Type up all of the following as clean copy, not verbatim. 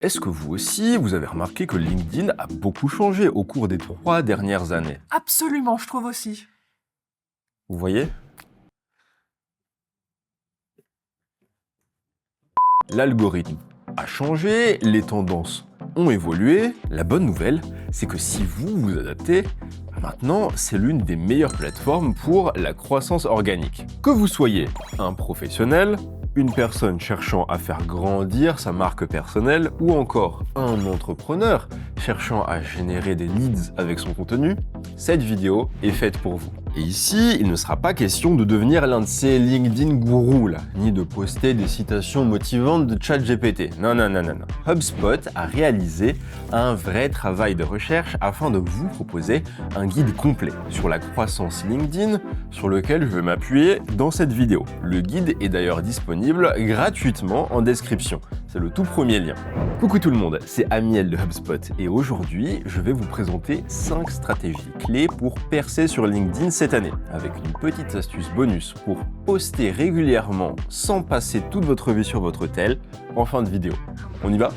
Est-ce que vous aussi, vous avez remarqué que LinkedIn a beaucoup changé au cours des 3 dernières années? Absolument, je trouve aussi. Vous voyez? L'algorithme a changé, les tendances ont évolué. La bonne nouvelle, c'est que si vous vous adaptez, maintenant, c'est l'une des meilleures plateformes pour la croissance organique. Que vous soyez un professionnel, une personne cherchant à faire grandir sa marque personnelle ou encore un entrepreneur cherchant à générer des leads avec son contenu, cette vidéo est faite pour vous. Et ici, il ne sera pas question de devenir l'un de ces LinkedIn gourous là, ni de poster des citations motivantes de ChatGPT. Non. HubSpot a réalisé un vrai travail de recherche afin de vous proposer un guide complet sur la croissance LinkedIn sur lequel je vais m'appuyer dans cette vidéo. Le guide est d'ailleurs disponible gratuitement en description. C'est le tout premier lien. Coucou tout le monde, c'est Amiel de HubSpot et aujourd'hui, je vais vous présenter 5 stratégies clés pour percer sur LinkedIn cette année, avec une petite astuce bonus pour poster régulièrement sans passer toute votre vie sur votre tel en fin de vidéo. On y va ?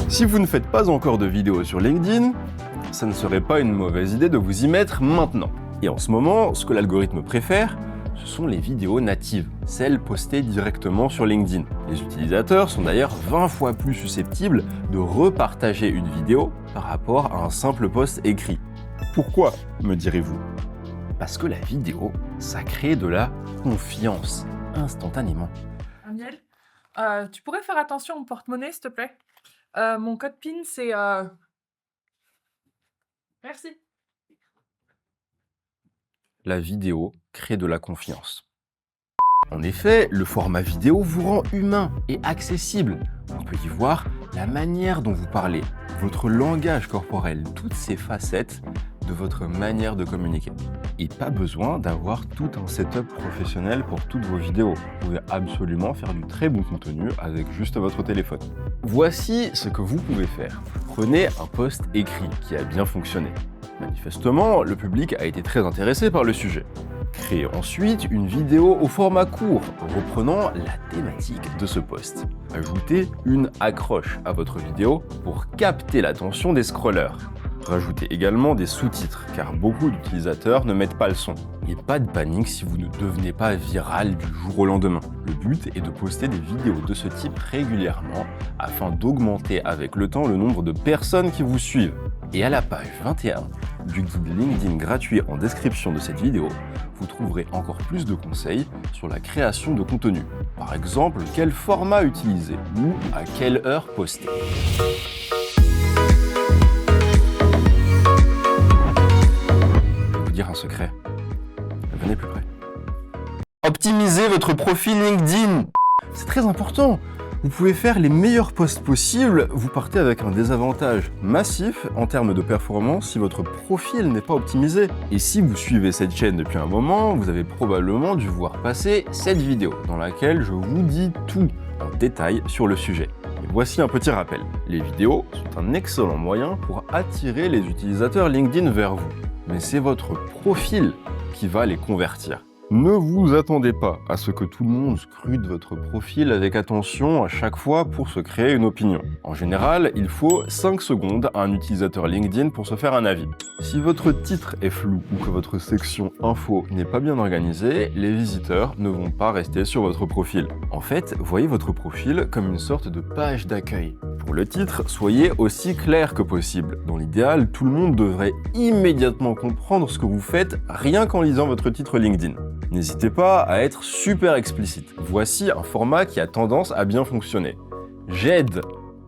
Si vous ne faites pas encore de vidéo sur LinkedIn, ça ne serait pas une mauvaise idée de vous y mettre maintenant. Et en ce moment, ce que l'algorithme préfère, ce sont les vidéos natives, celles postées directement sur LinkedIn. Les utilisateurs sont d'ailleurs 20 fois plus susceptibles de repartager une vidéo par rapport à un simple post écrit. Pourquoi, me direz-vous? Parce que la vidéo, ça crée de la confiance, instantanément. Amiel, tu pourrais faire attention au porte-monnaie, s'il te plaît? Mon code PIN, c'est... Merci. La vidéo crée de la confiance. En effet, le format vidéo vous rend humain et accessible. On peut y voir la manière dont vous parlez, votre langage corporel, toutes ces facettes de votre manière de communiquer. Et pas besoin d'avoir tout un setup professionnel pour toutes vos vidéos. Vous pouvez absolument faire du très bon contenu avec juste votre téléphone. Voici ce que vous pouvez faire. Prenez un post écrit qui a bien fonctionné. Manifestement, le public a été très intéressé par le sujet. Créez ensuite une vidéo au format court, reprenant la thématique de ce post. Ajoutez une accroche à votre vidéo pour capter l'attention des scrollers. Rajoutez également des sous-titres, car beaucoup d'utilisateurs ne mettent pas le son. Et pas de panique si vous ne devenez pas viral du jour au lendemain. Le but est de poster des vidéos de ce type régulièrement afin d'augmenter avec le temps le nombre de personnes qui vous suivent. Et à la page 21 du guide LinkedIn gratuit en description de cette vidéo, vous trouverez encore plus de conseils sur la création de contenu. Par exemple, quel format utiliser ou à quelle heure poster. Je vais vous dire un secret. Venez plus près. Optimisez votre profil LinkedIn. C'est très important. Vous pouvez faire les meilleurs posts possibles, vous partez avec un désavantage massif en termes de performance si votre profil n'est pas optimisé. Et si vous suivez cette chaîne depuis un moment, vous avez probablement dû voir passer cette vidéo dans laquelle je vous dis tout en détail sur le sujet. Et voici un petit rappel. Les vidéos sont un excellent moyen pour attirer les utilisateurs LinkedIn vers vous. Mais c'est votre profil qui va les convertir. Ne vous attendez pas à ce que tout le monde scrute votre profil avec attention à chaque fois pour se créer une opinion. En général, il faut 5 secondes à un utilisateur LinkedIn pour se faire un avis. Si votre titre est flou ou que votre section info n'est pas bien organisée, les visiteurs ne vont pas rester sur votre profil. En fait, voyez votre profil comme une sorte de page d'accueil. Pour le titre, soyez aussi clair que possible. Dans l'idéal, tout le monde devrait immédiatement comprendre ce que vous faites rien qu'en lisant votre titre LinkedIn. N'hésitez pas à être super explicite. Voici un format qui a tendance à bien fonctionner. J'aide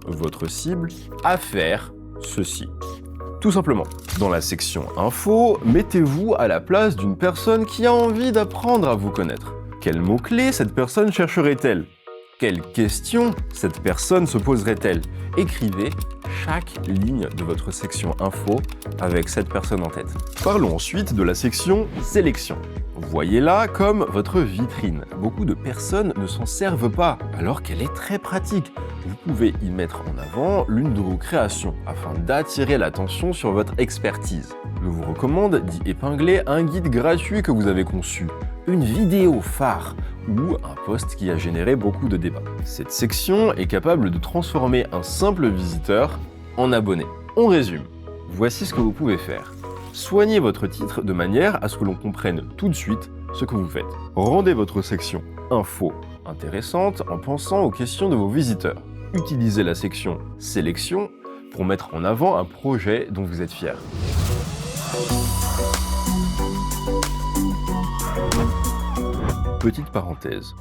votre cible à faire ceci. Tout simplement. Dans la section info, mettez-vous à la place d'une personne qui a envie d'apprendre à vous connaître. Quels mots-clés cette personne chercherait-elle ? Quelles questions cette personne se poserait-elle? Écrivez chaque ligne de votre section info avec cette personne en tête. Parlons ensuite de la section sélection. Voyez-la comme votre vitrine. Beaucoup de personnes ne s'en servent pas, alors qu'elle est très pratique. Vous pouvez y mettre en avant l'une de vos créations, afin d'attirer l'attention sur votre expertise. Je vous recommande d'y épingler un guide gratuit que vous avez conçu, une vidéo phare, ou un post qui a généré beaucoup de débats. Cette section est capable de transformer un simple visiteur en abonné. On résume. Voici ce que vous pouvez faire. Soignez votre titre de manière à ce que l'on comprenne tout de suite ce que vous faites. Rendez votre section info intéressante en pensant aux questions de vos visiteurs. Utilisez la section sélection pour mettre en avant un projet dont vous êtes fier. Petite parenthèse.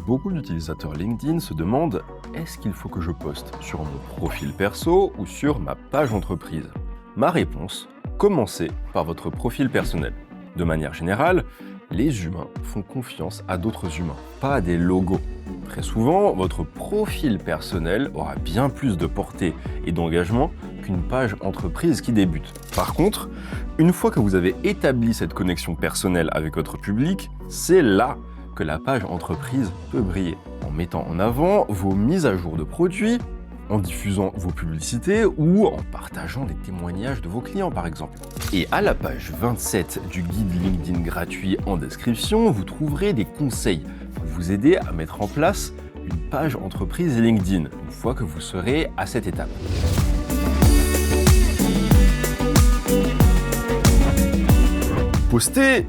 Beaucoup d'utilisateurs LinkedIn se demandent « Est-ce qu'il faut que je poste sur mon profil perso ou sur ma page entreprise ?» Ma réponse, commencez par votre profil personnel. De manière générale, les humains font confiance à d'autres humains, pas à des logos. Très souvent, votre profil personnel aura bien plus de portée et d'engagement qu'une page entreprise qui débute. Par contre, une fois que vous avez établi cette connexion personnelle avec votre public, c'est là que la page entreprise peut briller, en mettant en avant vos mises à jour de produits, en diffusant vos publicités ou en partageant des témoignages de vos clients par exemple. Et à la page 27 du guide LinkedIn gratuit en description, vous trouverez des conseils pour vous aider à mettre en place une page entreprise LinkedIn une fois que vous serez à cette étape. Poster,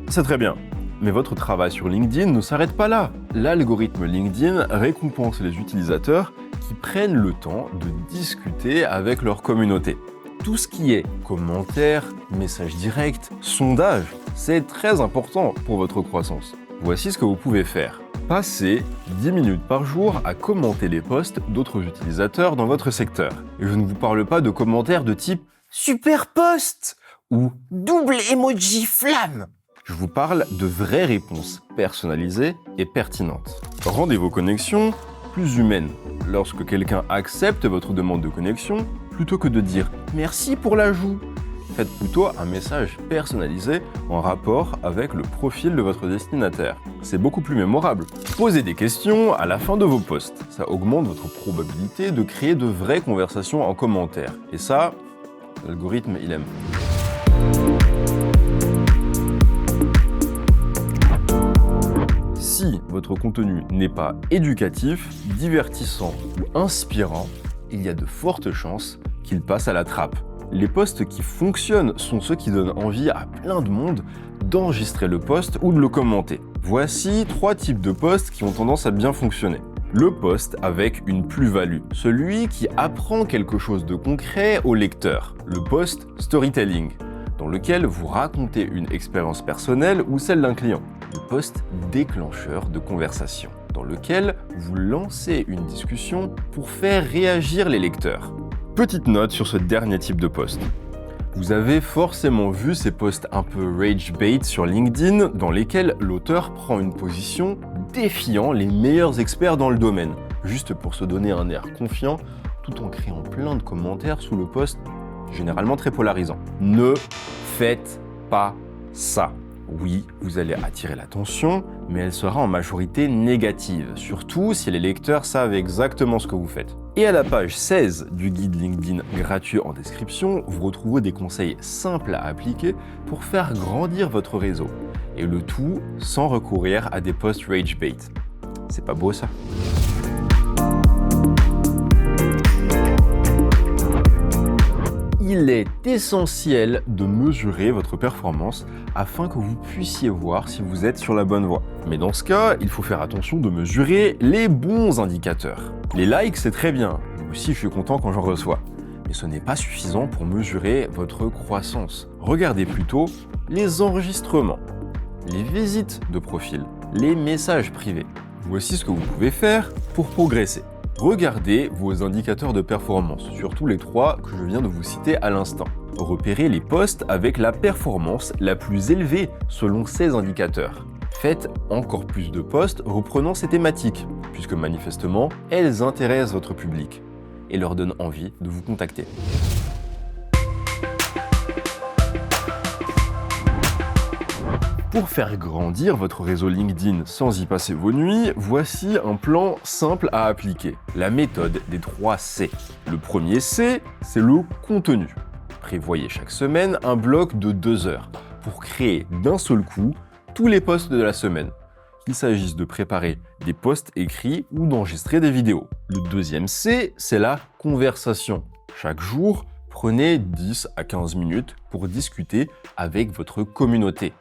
c'est très bien. Mais votre travail sur LinkedIn ne s'arrête pas là. L'algorithme LinkedIn récompense les utilisateurs qui prennent le temps de discuter avec leur communauté. Tout ce qui est commentaires, messages directs, sondages, c'est très important pour votre croissance. Voici ce que vous pouvez faire. Passez 10 minutes par jour à commenter les posts d'autres utilisateurs dans votre secteur. Et je ne vous parle pas de commentaires de type « Super post !» ou « Double emoji flamme !» Je vous parle de vraies réponses personnalisées et pertinentes. Rendez vos connexions plus humaines. Lorsque quelqu'un accepte votre demande de connexion, plutôt que de dire « Merci pour l'ajout », faites plutôt un message personnalisé en rapport avec le profil de votre destinataire. C'est beaucoup plus mémorable. Posez des questions à la fin de vos posts. Ça augmente votre probabilité de créer de vraies conversations en commentaire. Et ça, l'algorithme, il aime. Si votre contenu n'est pas éducatif, divertissant ou inspirant, il y a de fortes chances qu'il passe à la trappe. Les posts qui fonctionnent sont ceux qui donnent envie à plein de monde d'enregistrer le post ou de le commenter. Voici 3 types de posts qui ont tendance à bien fonctionner. Le post avec une plus-value, celui qui apprend quelque chose de concret au lecteur. Le post storytelling, dans lequel vous racontez une expérience personnelle ou celle d'un client. Le post déclencheur de conversation, dans lequel vous lancez une discussion pour faire réagir les lecteurs. Petite note sur ce dernier type de post. Vous avez forcément vu ces posts un peu rage bait sur LinkedIn dans lesquels l'auteur prend une position défiant les meilleurs experts dans le domaine, juste pour se donner un air confiant tout en créant plein de commentaires sous le post, généralement très polarisant. Ne faites pas ça. Oui, vous allez attirer l'attention, mais elle sera en majorité négative, surtout si les lecteurs savent exactement ce que vous faites. Et à la page 16 du guide LinkedIn gratuit en description, vous retrouvez des conseils simples à appliquer pour faire grandir votre réseau. Et le tout sans recourir à des posts rage bait. C'est pas beau ça ? Il est essentiel de mesurer votre performance afin que vous puissiez voir si vous êtes sur la bonne voie. Mais dans ce cas, il faut faire attention de mesurer les bons indicateurs. Les likes, c'est très bien. Moi aussi, je suis content quand j'en reçois. Mais ce n'est pas suffisant pour mesurer votre croissance. Regardez plutôt les enregistrements, les visites de profil, les messages privés. Voici ce que vous pouvez faire pour progresser. Regardez vos indicateurs de performance, surtout les 3 que je viens de vous citer à l'instant. Repérez les posts avec la performance la plus élevée selon ces indicateurs. Faites encore plus de posts reprenant ces thématiques, puisque manifestement, elles intéressent votre public et leur donnent envie de vous contacter. Pour faire grandir votre réseau LinkedIn sans y passer vos nuits, voici un plan simple à appliquer. La méthode des 3 C. Le premier C, c'est le contenu. Prévoyez chaque semaine un bloc de 2 heures pour créer d'un seul coup tous les posts de la semaine. qu'il s'agisse de préparer des posts écrits ou d'enregistrer des vidéos. Le deuxième C, c'est la conversation. Chaque jour, prenez 10 à 15 minutes pour discuter avec votre communauté,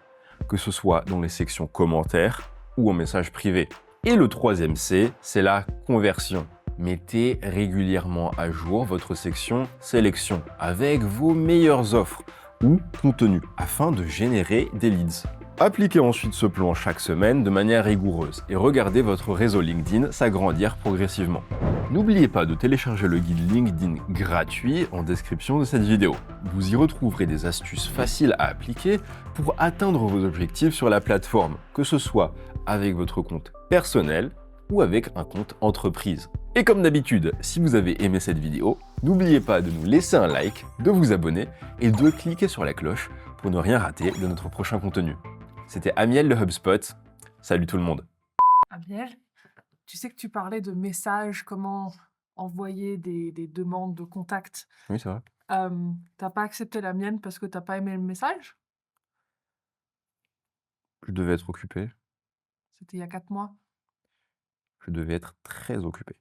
que ce soit dans les sections commentaires ou en message privé. Et le troisième C, c'est la conversion. Mettez régulièrement à jour votre section sélection avec vos meilleures offres ou contenus afin de générer des leads. Appliquez ensuite ce plan chaque semaine de manière rigoureuse et regardez votre réseau LinkedIn s'agrandir progressivement. N'oubliez pas de télécharger le guide LinkedIn gratuit en description de cette vidéo. Vous y retrouverez des astuces faciles à appliquer pour atteindre vos objectifs sur la plateforme, que ce soit avec votre compte personnel ou avec un compte entreprise. Et comme d'habitude, si vous avez aimé cette vidéo, n'oubliez pas de nous laisser un like, de vous abonner et de cliquer sur la cloche pour ne rien rater de notre prochain contenu. C'était Amiel de HubSpot. Salut tout le monde. Amiel, tu sais que tu parlais de messages, comment envoyer des demandes de contact. Oui, c'est vrai. T'as pas accepté la mienne parce que t'as pas aimé le message? Je devais être occupé. C'était il y a 4 mois. Je devais être très occupé.